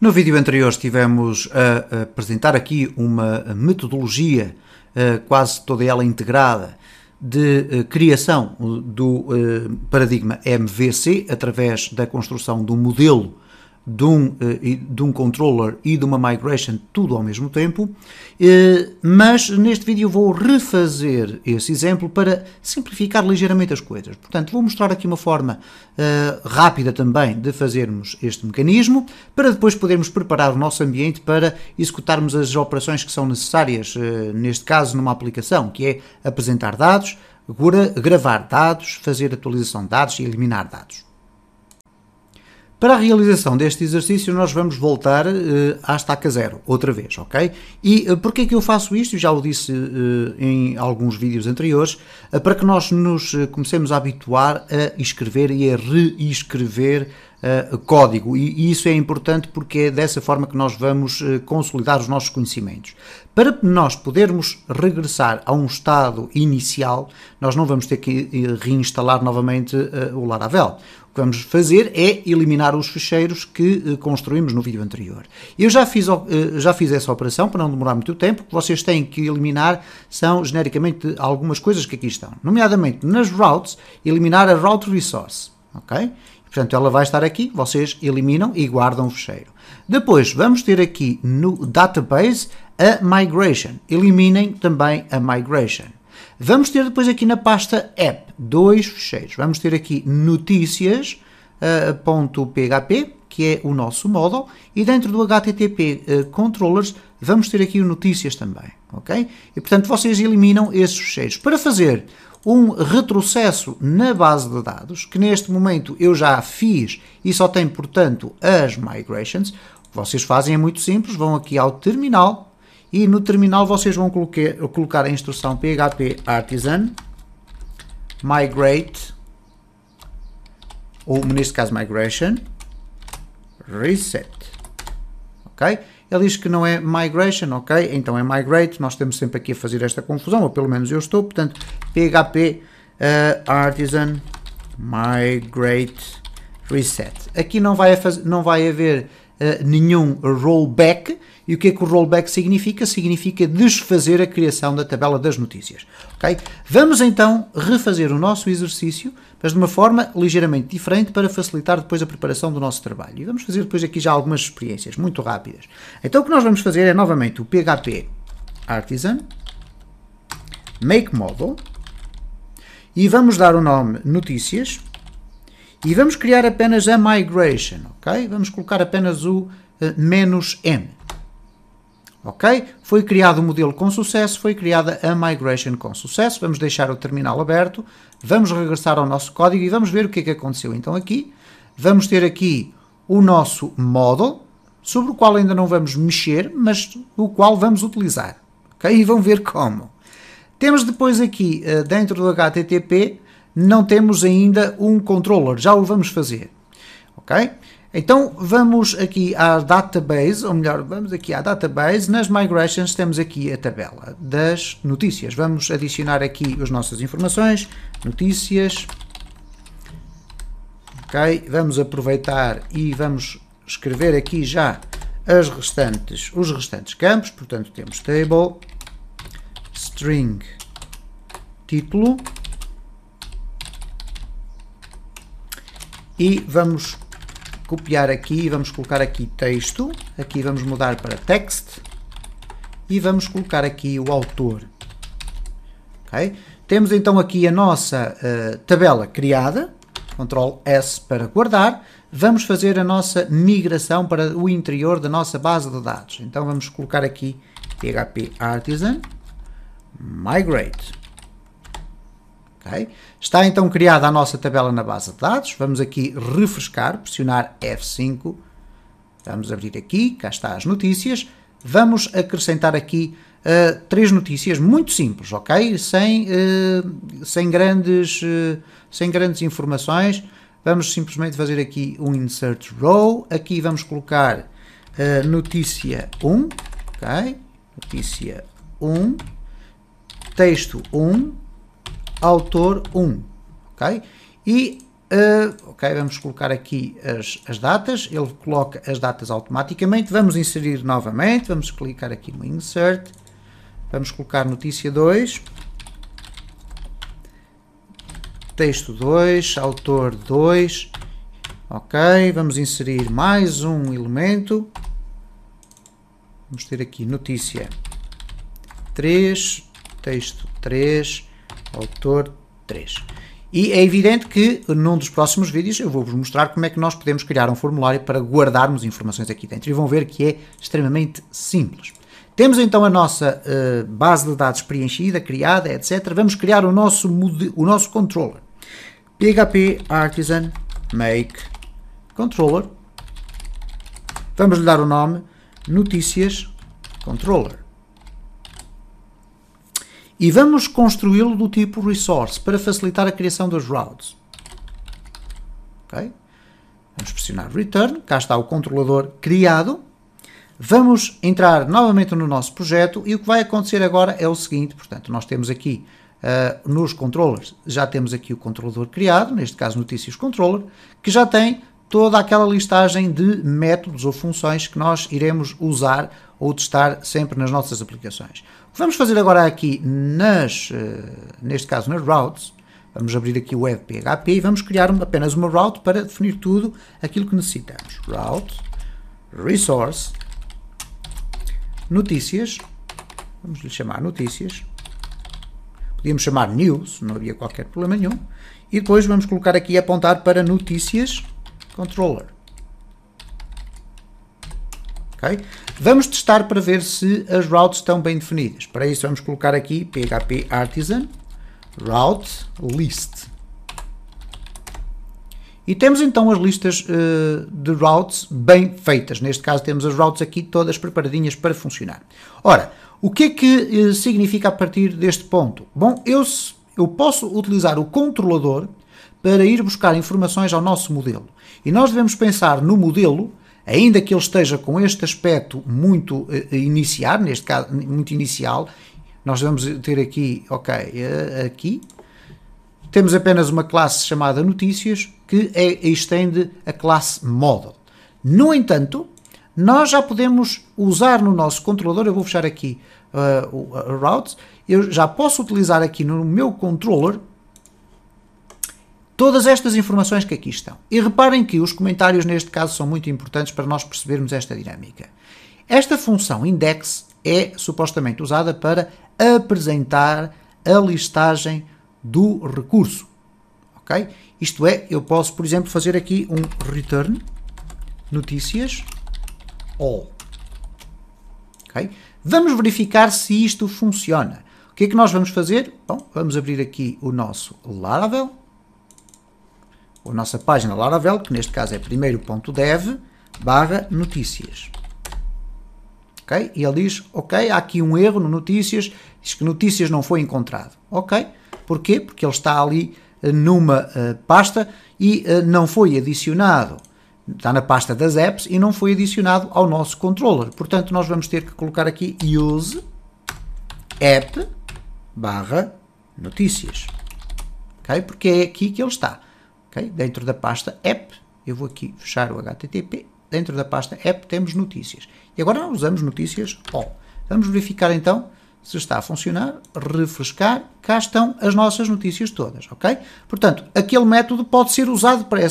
No vídeo anterior estivemos a apresentar aqui uma metodologia quase toda ela integrada de criação do paradigma MVC através da construção de um modelo de um controller e de uma migration, tudo ao mesmo tempo, mas neste vídeo vou refazer esse exemplo para simplificar ligeiramente as coisas. Portanto, vou mostrar aqui uma forma rápida também de fazermos este mecanismo, para depois podermos preparar o nosso ambiente para executarmos as operações que são necessárias, neste caso numa aplicação, que é apresentar dados, gravar dados, fazer atualização de dados e eliminar dados. Para a realização deste exercício nós vamos voltar à estaca 0, outra vez, ok? E porquê é que eu faço isto? Já o disse em alguns vídeos anteriores, para que nós nos comecemos a habituar a escrever e a reescrever código, e isso é importante porque é dessa forma que nós vamos consolidar os nossos conhecimentos. Para nós podermos regressar a um estado inicial, nós não vamos ter que reinstalar novamente o Laravel. O que vamos fazer é eliminar os ficheiros que construímos no vídeo anterior. Eu já fiz essa operação para não demorar muito tempo. O que vocês têm que eliminar são genericamente algumas coisas que aqui estão, nomeadamente nas routes, eliminar a route resource, ok? Portanto, ela vai estar aqui, vocês eliminam e guardam o ficheiro. Depois, vamos ter aqui no database a migration. Eliminem também a migration. Vamos ter depois aqui na pasta app dois ficheiros. Vamos ter aqui notícias.php, que é o nosso model, e dentro do HTTP controllers vamos ter aqui o notícias também, ok? E portanto vocês eliminam esses ficheiros. Para fazer um retrocesso na base de dados, que neste momento eu já fiz e só tem, portanto, as migrations, o que vocês fazem é muito simples, vão aqui ao terminal e no terminal vocês vão colocar a instrução php artisan migrate, ou neste caso migration, reset, ok? Ele diz que não é migration, ok? Então é migrate, nós estamos sempre aqui a fazer esta confusão, ou pelo menos eu estou, portanto, php artisan migrate reset. Aqui não vai haver nenhum rollback, e o que é que o rollback significa? Significa desfazer a criação da tabela das notícias, ok? Vamos então refazer o nosso exercício, mas de uma forma ligeiramente diferente para facilitar depois a preparação do nosso trabalho. E vamos fazer depois aqui já algumas experiências muito rápidas. Então o que nós vamos fazer é novamente o php artisan make model e vamos dar o nome notícias e vamos criar apenas a migration, ok? Vamos colocar apenas o "-m". Ok? Foi criado o modelo com sucesso, foi criada a migration com sucesso. Vamos deixar o terminal aberto, vamos regressar ao nosso código e vamos ver o que é que aconteceu. Então aqui, vamos ter aqui o nosso model, sobre o qual ainda não vamos mexer, mas o qual vamos utilizar. Ok? E vão ver como. Temos depois aqui, dentro do HTTP, não temos ainda um controller, já o vamos fazer. Ok? Então vamos aqui à database, ou melhor, vamos aqui à database, nas migrations temos aqui a tabela das notícias. Vamos adicionar aqui as nossas informações, notícias, ok? Vamos aproveitar e vamos escrever aqui já os restantes campos, portanto temos table, string, título, e vamos copiar aqui e vamos colocar aqui texto, aqui vamos mudar para text e vamos colocar aqui o autor, ok? Temos então aqui a nossa tabela criada, Ctrl S para guardar, vamos fazer a nossa migração para o interior da nossa base de dados, então vamos colocar aqui php artisan migrate. Okay. Está então criada a nossa tabela na base de dados, vamos aqui refrescar, pressionar F5, vamos abrir aqui, cá está as notícias, vamos acrescentar aqui 3 notícias muito simples, ok? Sem grandes informações, vamos simplesmente fazer aqui um insert row, aqui vamos colocar notícia 1, ok? Notícia 1, texto 1, autor 1, ok? E ok, vamos colocar aqui as datas, ele coloca as datas automaticamente, vamos inserir novamente, vamos clicar aqui no Insert, vamos colocar notícia 2, texto 2, autor 2, ok, vamos inserir mais um elemento, vamos ter aqui notícia 3, texto 3, autor 3. E é evidente que num dos próximos vídeos eu vou-vos mostrar como é que nós podemos criar um formulário para guardarmos informações aqui dentro. E vão ver que é extremamente simples. Temos então a nossa base de dados preenchida, criada, etc. Vamos criar o nosso controller. PHP Artisan Make Controller. Vamos lhe dar o nome Notícias Controller. E vamos construí-lo do tipo Resource para facilitar a criação das routes. Okay? Vamos pressionar Return, cá está o controlador criado. Vamos entrar novamente no nosso projeto e o que vai acontecer agora é o seguinte, portanto, nós temos aqui nos controllers, já temos aqui o controlador criado, neste caso Notícias Controller, que já tem toda aquela listagem de métodos ou funções que nós iremos usar ou testar sempre nas nossas aplicações. O que vamos fazer agora aqui, neste caso nas routes, vamos abrir aqui o web PHP e vamos criar apenas uma route para definir tudo aquilo que necessitamos. Route, Resource, Notícias, vamos lhe chamar Notícias, podíamos chamar News, não havia qualquer problema nenhum, e depois vamos colocar aqui apontar para Notícias Controller. Okay? Vamos testar para ver se as routes estão bem definidas. Para isso vamos colocar aqui PHP Artisan Route List. E temos então as listas de routes bem feitas. Neste caso temos as routes aqui todas preparadinhas para funcionar. Ora, o que é que significa a partir deste ponto? Bom, eu posso utilizar o controlador para ir buscar informações ao nosso modelo. E nós devemos pensar no modelo, ainda que ele esteja com este aspecto muito iniciar, neste caso muito inicial, nós vamos ter aqui, ok, aqui, temos apenas uma classe chamada Notícias, que estende a classe Model. No entanto, nós já podemos usar no nosso controlador, eu vou fechar aqui a routes, eu já posso utilizar aqui no meu controller todas estas informações que aqui estão. E reparem que os comentários neste caso são muito importantes para nós percebermos esta dinâmica. Esta função index é supostamente usada para apresentar a listagem do recurso. Okay? Isto é, eu posso, por exemplo, fazer aqui um return notícias all. Okay? Vamos verificar se isto funciona. O que é que nós vamos fazer? Bom, vamos abrir aqui o nosso Laravel, a nossa página Laravel, que neste caso é primeiro.dev/notícias. Okay? E ele diz, ok, há aqui um erro no notícias, diz que notícias não foi encontrado. Ok, porquê? Porque ele está ali numa pasta e não foi adicionado, está na pasta das apps e não foi adicionado ao nosso controller. Portanto, nós vamos ter que colocar aqui use app/notícias. Okay? Porque é aqui que ele está. Okay? Dentro da pasta app, eu vou aqui fechar o HTTP, dentro da pasta app temos notícias. E agora nós usamos notícias all. Vamos verificar então se está a funcionar, refrescar, cá estão as nossas notícias todas, ok? Portanto, aquele método pode ser usado para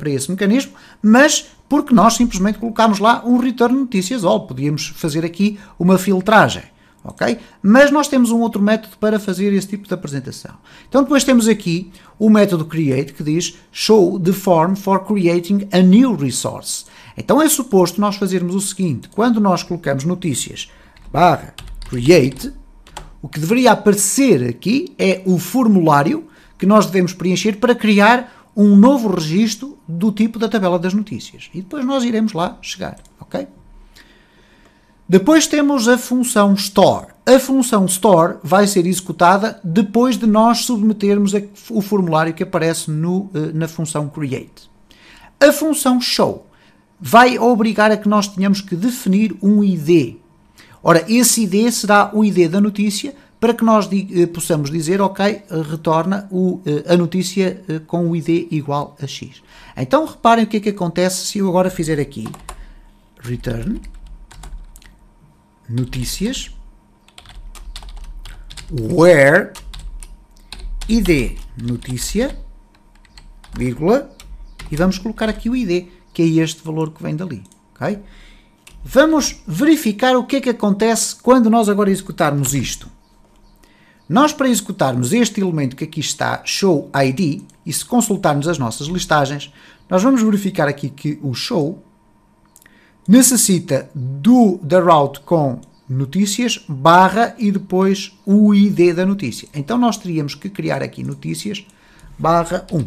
esse mecanismo, mas porque nós simplesmente colocamos lá um return notícias all, podíamos fazer aqui uma filtragem, ok? Mas nós temos um outro método para fazer esse tipo de apresentação. Então depois temos aqui o método create que diz show the form for creating a new resource. Então é suposto nós fazermos o seguinte, quando nós colocamos notícias /create, o que deveria aparecer aqui é o formulário que nós devemos preencher para criar um novo registro do tipo da tabela das notícias. E depois nós iremos lá chegar, ok? Depois temos a função store. A função store vai ser executada depois de nós submetermos o formulário que aparece na função create. A função show vai obrigar a que nós tenhamos que definir um ID. Ora, esse ID será o ID da notícia para que nós possamos dizer, ok, retorna a notícia com o ID igual a X. Então reparem o que é que acontece se eu agora fizer aqui return notícias where ID notícia, vírgula, e vamos colocar aqui o ID, que é este valor que vem dali. Okay? Vamos verificar o que é que acontece quando nós agora executarmos isto. Nós, para executarmos este elemento que aqui está, show ID, e se consultarmos as nossas listagens, nós vamos verificar aqui que o show necessita da route com notícias, barra e depois o ID da notícia. Então nós teríamos que criar aqui notícias, barra 1.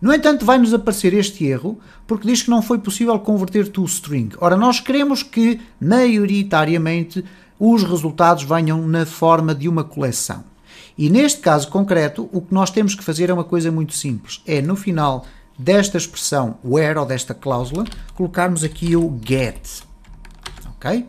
No entanto, vai-nos aparecer este erro, porque diz que não foi possível converter to string. Ora, nós queremos que, maioritariamente, os resultados venham na forma de uma coleção. E neste caso concreto, o que nós temos que fazer é uma coisa muito simples. É, no final desta expressão where, ou desta cláusula, colocarmos aqui o get. Ok?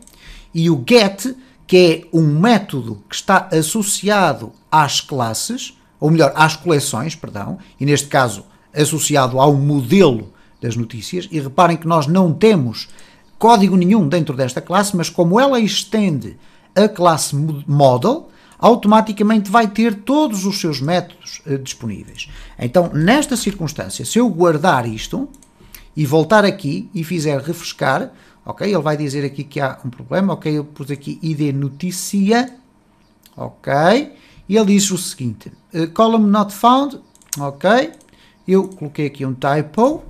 E o get, que é um método que está associado às classes, ou melhor, às coleções, perdão, e neste caso associado ao modelo das notícias, e reparem que nós não temos código nenhum dentro desta classe, mas como ela estende a classe model, automaticamente vai ter todos os seus métodos disponíveis. Então, nesta circunstância, se eu guardar isto e voltar aqui e fizer refrescar, ok, ele vai dizer aqui que há um problema, ok, eu pus aqui ID notícia, ok, e ele diz o seguinte, column not found, ok, eu coloquei aqui um typo,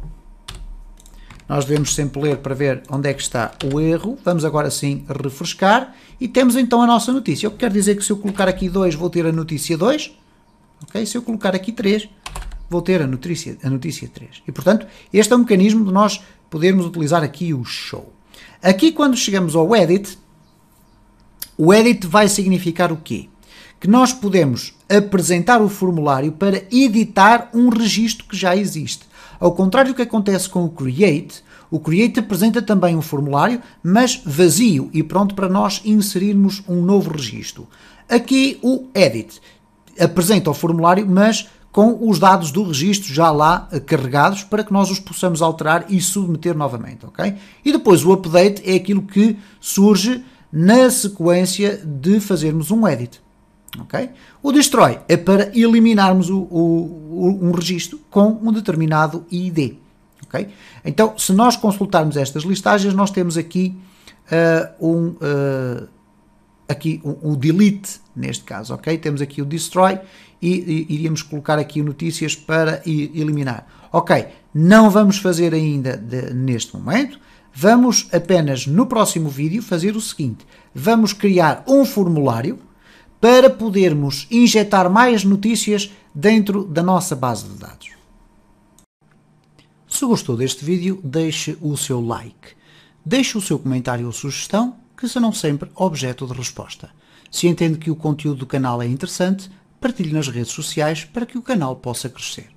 nós devemos sempre ler para ver onde é que está o erro, vamos agora sim refrescar, e temos então a nossa notícia, o que quer dizer que se eu colocar aqui 2, vou ter a notícia 2, ok, se eu colocar aqui 3, vou ter a notícia 3, e portanto, este é um mecanismo de nós podermos utilizar aqui o show. Aqui quando chegamos ao edit, o edit vai significar o quê? Que nós podemos apresentar o formulário para editar um registro que já existe. Ao contrário do que acontece com o create apresenta também um formulário, mas vazio e pronto para nós inserirmos um novo registro. Aqui o edit apresenta o formulário, mas com os dados do registro já lá carregados para que nós os possamos alterar e submeter novamente, ok? E depois o update é aquilo que surge na sequência de fazermos um edit. Okay? O destroy é para eliminarmos um registro com um determinado ID. Okay? Então, se nós consultarmos estas listagens, nós temos aqui o delete, neste caso. Okay? Temos aqui o destroy e iríamos colocar aqui notícias para eliminar. Ok, não vamos fazer ainda neste momento. Vamos apenas no próximo vídeo fazer o seguinte. Vamos criar um formulário para podermos injetar mais notícias dentro da nossa base de dados. Se gostou deste vídeo, deixe o seu like. Deixe o seu comentário ou sugestão, que serão sempre objeto de resposta. Se entende que o conteúdo do canal é interessante, partilhe nas redes sociais para que o canal possa crescer.